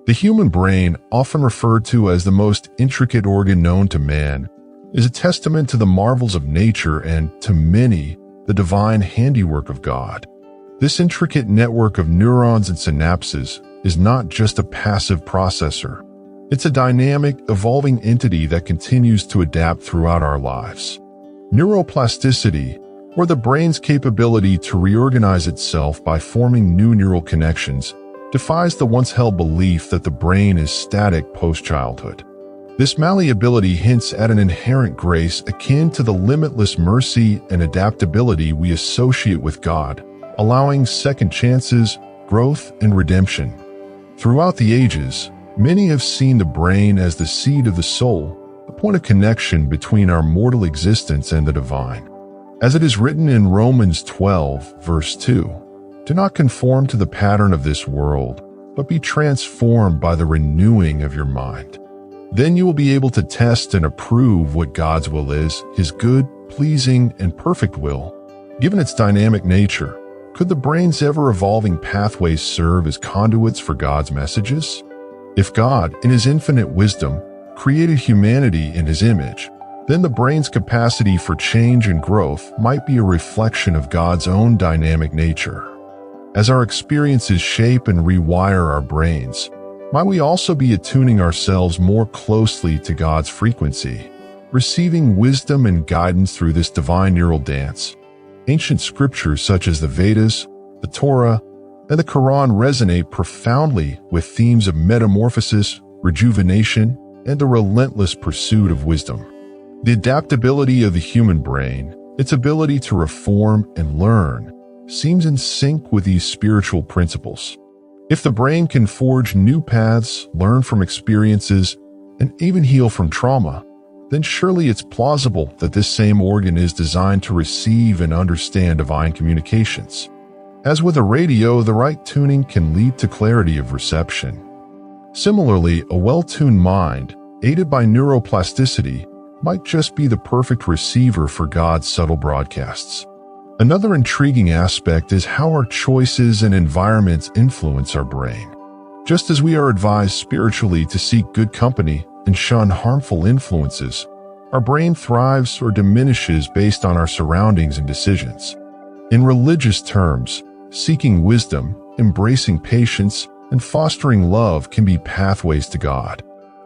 The human brain, often referred to as the most intricate organ known to man, is a testament to the marvels of nature and, to many, the divine handiwork of God. This intricate network of neurons and synapses is not just a passive processor. It's a dynamic, evolving entity that continues to adapt throughout our lives. Neuroplasticity, or the brain's capability to reorganize itself by forming new neural connections, defies the once-held belief that the brain is static post-childhood. This malleability hints at an inherent grace akin to the limitless mercy and adaptability we associate with God, allowing second chances, growth, and redemption. Throughout the ages, many have seen the brain as the seed of the soul, the point of connection between our mortal existence and the divine. As it is written in Romans 12, verse 2, "Do not conform to the pattern of this world, but be transformed by the renewing of your mind. Then you will be able to test and approve what God's will is, His good, pleasing, and perfect will." Given its dynamic nature, could the brain's ever-evolving pathways serve as conduits for God's messages? If God, in His infinite wisdom, created humanity in His image, then the brain's capacity for change and growth might be a reflection of God's own dynamic nature. As our experiences shape and rewire our brains, might we also be attuning ourselves more closely to God's frequency, receiving wisdom and guidance through this divine neural dance? Ancient scriptures such as the Vedas, the Torah, and the Quran resonate profoundly with themes of metamorphosis, rejuvenation, and the relentless pursuit of wisdom. The adaptability of the human brain, its ability to reform and learn, seems in sync with these spiritual principles. If the brain can forge new paths, learn from experiences, and even heal from trauma, then surely it's plausible that this same organ is designed to receive and understand divine communications. As with a radio, the right tuning can lead to clarity of reception. Similarly, a well-tuned mind, aided by neuroplasticity, might just be the perfect receiver for God's subtle broadcasts. Another intriguing aspect is how our choices and environments influence our brain. Just as we are advised spiritually to seek good company and shun harmful influences, our brain thrives or diminishes based on our surroundings and decisions. In religious terms, seeking wisdom, embracing patience, and fostering love can be pathways to God.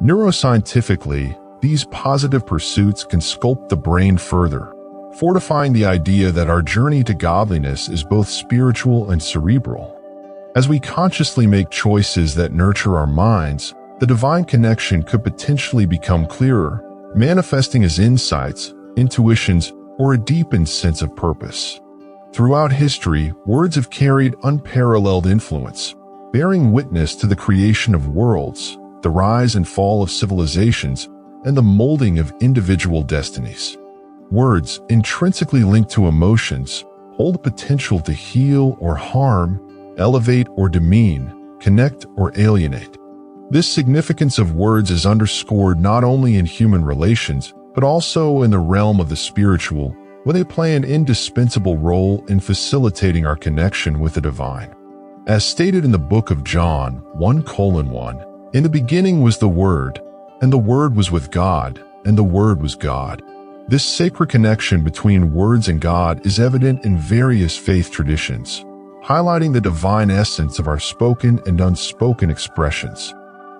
Neuroscientifically, these positive pursuits can sculpt the brain further, fortifying the idea that our journey to godliness is both spiritual and cerebral. As we consciously make choices that nurture our minds, the divine connection could potentially become clearer, manifesting as insights, intuitions, or a deepened sense of purpose. Throughout history, words have carried unparalleled influence, bearing witness to the creation of worlds, the rise and fall of civilizations, and the molding of individual destinies. Words, intrinsically linked to emotions, hold the potential to heal or harm, elevate or demean, connect or alienate. This significance of words is underscored not only in human relations, but also in the realm of the spiritual, where they play an indispensable role in facilitating our connection with the divine. As stated in the book of John 1:1, "In the beginning was the Word, and the Word was with God, and the Word was God." This sacred connection between words and God is evident in various faith traditions, highlighting the divine essence of our spoken and unspoken expressions.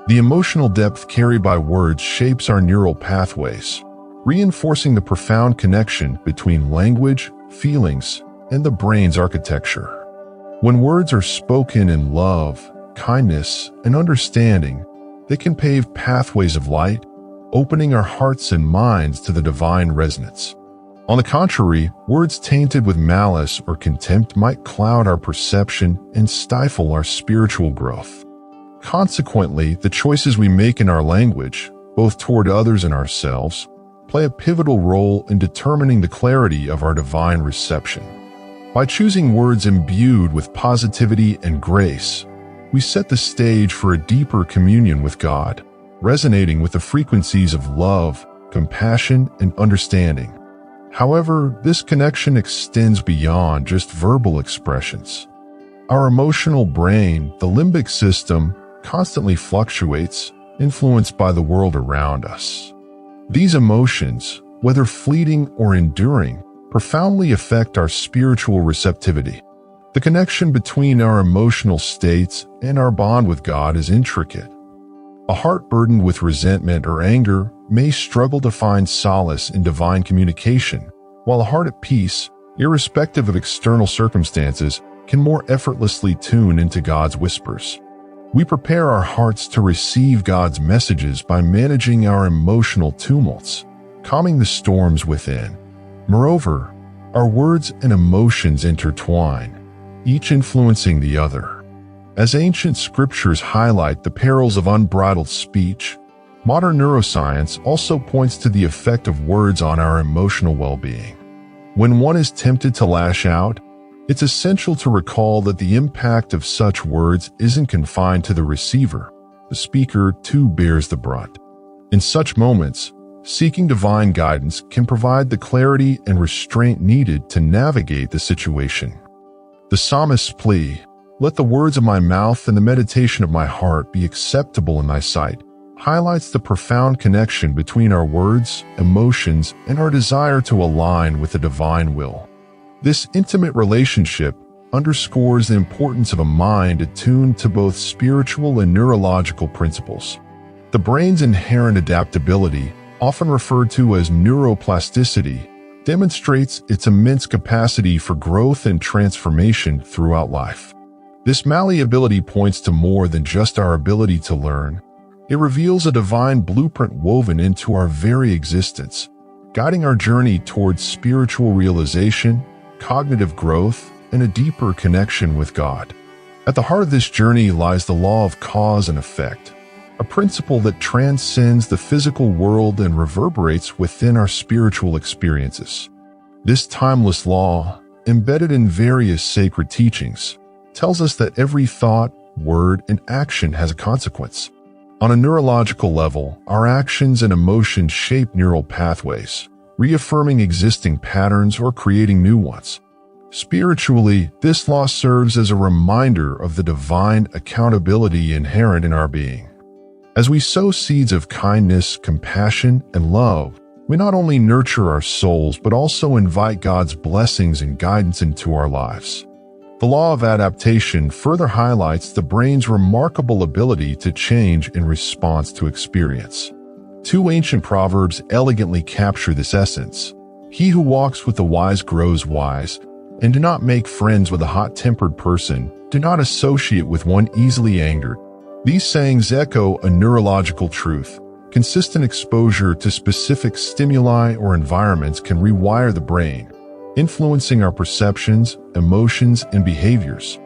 The emotional depth carried by words shapes our neural pathways, reinforcing the profound connection between language, feelings, and the brain's architecture. When words are spoken in love, kindness, and understanding, they can pave pathways of light, opening our hearts and minds to the divine resonance. On the contrary, words tainted with malice or contempt might cloud our perception and stifle our spiritual growth. Consequently, the choices we make in our language, both toward others and ourselves, play a pivotal role in determining the clarity of our divine reception. By choosing words imbued with positivity and grace, we set the stage for a deeper communion with God, resonating with the frequencies of love, compassion, and understanding. However, this connection extends beyond just verbal expressions. Our emotional brain, the limbic system, constantly fluctuates, influenced by the world around us. These emotions, whether fleeting or enduring, profoundly affect our spiritual receptivity. The connection between our emotional states and our bond with God is intricate. A heart burdened with resentment or anger may struggle to find solace in divine communication, while a heart at peace, irrespective of external circumstances, can more effortlessly tune into God's whispers. We prepare our hearts to receive God's messages by managing our emotional tumults, calming the storms within. Moreover, our words and emotions intertwine, each influencing the other. As ancient scriptures highlight the perils of unbridled speech, modern neuroscience also points to the effect of words on our emotional well-being. When one is tempted to lash out, it's essential to recall that the impact of such words isn't confined to the receiver. The speaker too bears the brunt. In such moments, seeking divine guidance can provide the clarity and restraint needed to navigate the situation. The psalmist's plea, "Let the words of my mouth and the meditation of my heart be acceptable in thy sight," highlights the profound connection between our words, emotions, and our desire to align with the divine will. This intimate relationship underscores the importance of a mind attuned to both spiritual and neurological principles. The brain's inherent adaptability, often referred to as neuroplasticity, demonstrates its immense capacity for growth and transformation throughout life. This malleability points to more than just our ability to learn. It reveals a divine blueprint woven into our very existence, guiding our journey towards spiritual realization, cognitive growth, and a deeper connection with God. At the heart of this journey lies the law of cause and effect, a principle that transcends the physical world and reverberates within our spiritual experiences. This timeless law, embedded in various sacred teachings, tells us that every thought, word, and action has a consequence. On a neurological level, our actions and emotions shape neural pathways, reaffirming existing patterns or creating new ones. Spiritually, this law serves as a reminder of the divine accountability inherent in our being. As we sow seeds of kindness, compassion, and love, we not only nurture our souls but also invite God's blessings and guidance into our lives. The law of adaptation further highlights the brain's remarkable ability to change in response to experience. Two ancient proverbs elegantly capture this essence. "He who walks with the wise grows wise," and "do not make friends with a hot-tempered person, do not associate with one easily angered." These sayings echo a neurological truth. Consistent exposure to specific stimuli or environments can rewire the brain, influencing our perceptions, emotions, and behaviors.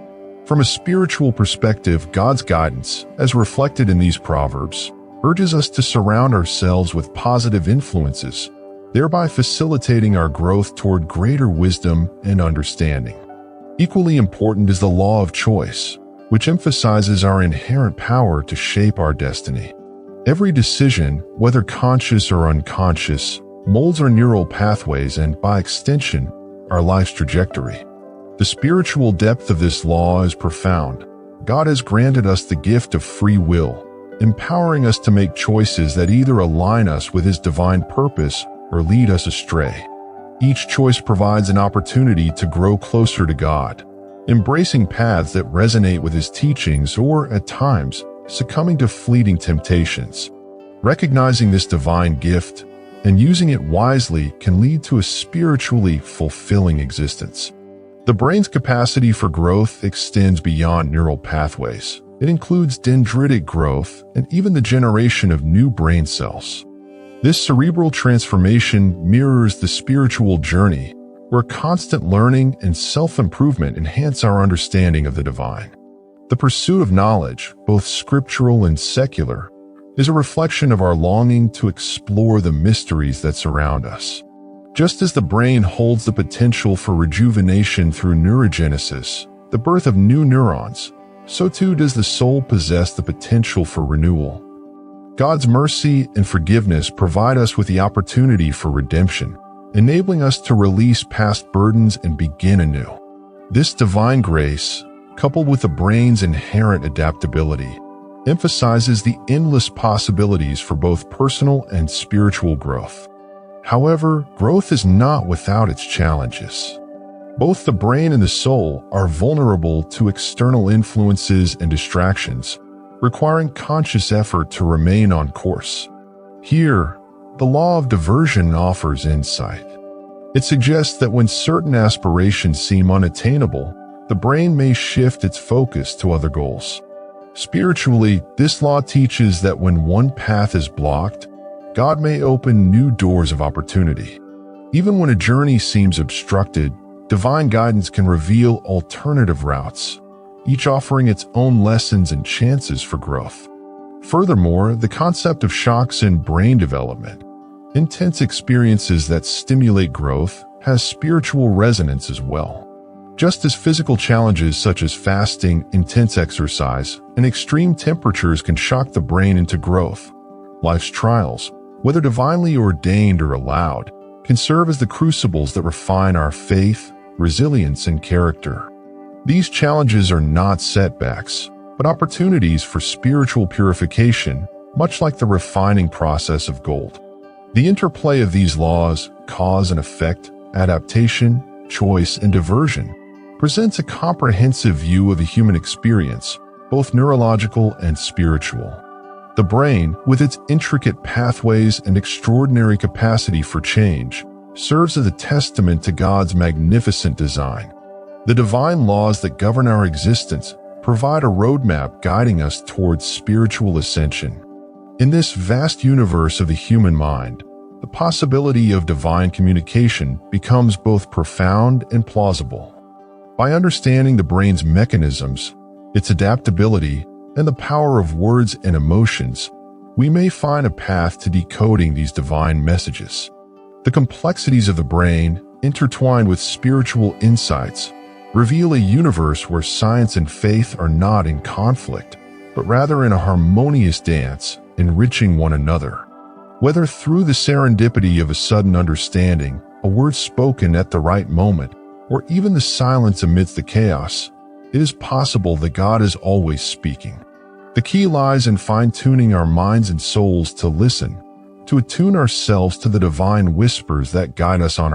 From a spiritual perspective, God's guidance, as reflected in these proverbs, urges us to surround ourselves with positive influences, thereby facilitating our growth toward greater wisdom and understanding. Equally important is the law of choice, which emphasizes our inherent power to shape our destiny. Every decision, whether conscious or unconscious, molds our neural pathways and, by extension, our life's trajectory. The spiritual depth of this law is profound. God has granted us the gift of free will, empowering us to make choices that either align us with His divine purpose or lead us astray. Each choice provides an opportunity to grow closer to God, embracing paths that resonate with His teachings or, at times, succumbing to fleeting temptations. Recognizing this divine gift and using it wisely can lead to a spiritually fulfilling existence. The brain's capacity for growth extends beyond neural pathways. It includes dendritic growth and even the generation of new brain cells. This cerebral transformation mirrors the spiritual journey, where constant learning and self-improvement enhance our understanding of the divine. The pursuit of knowledge, both scriptural and secular, is a reflection of our longing to explore the mysteries that surround us. Just as the brain holds the potential for rejuvenation through neurogenesis, the birth of new neurons, so too does the soul possess the potential for renewal. God's mercy and forgiveness provide us with the opportunity for redemption, enabling us to release past burdens and begin anew. This divine grace, coupled with the brain's inherent adaptability, emphasizes the endless possibilities for both personal and spiritual growth. However, growth is not without its challenges. Both the brain and the soul are vulnerable to external influences and distractions, requiring conscious effort to remain on course. Here, the law of diversion offers insight. It suggests that when certain aspirations seem unattainable, the brain may shift its focus to other goals. Spiritually, this law teaches that when one path is blocked, God may open new doors of opportunity. Even when a journey seems obstructed, divine guidance can reveal alternative routes, each offering its own lessons and chances for growth. Furthermore, the concept of shocks in brain development, intense experiences that stimulate growth, has spiritual resonance as well. Just as physical challenges such as fasting, intense exercise, and extreme temperatures can shock the brain into growth, life's trials, whether divinely ordained or allowed, can serve as the crucibles that refine our faith, resilience, and character. These challenges are not setbacks, but opportunities for spiritual purification, much like the refining process of gold. The interplay of these laws, cause and effect, adaptation, choice, and diversion, presents a comprehensive view of the human experience, both neurological and spiritual. The brain, with its intricate pathways and extraordinary capacity for change, serves as a testament to God's magnificent design. The divine laws that govern our existence provide a roadmap guiding us towards spiritual ascension. In this vast universe of the human mind, the possibility of divine communication becomes both profound and plausible. By understanding the brain's mechanisms, its adaptability, and the power of words and emotions, we may find a path to decoding these divine messages. The complexities of the brain, intertwined with spiritual insights, reveal a universe where science and faith are not in conflict, but rather in a harmonious dance, enriching one another. Whether through the serendipity of a sudden understanding, a word spoken at the right moment, or even the silence amidst the chaos, it is possible that God is always speaking. The key lies in fine-tuning our minds and souls to listen, to attune ourselves to the divine whispers that guide us on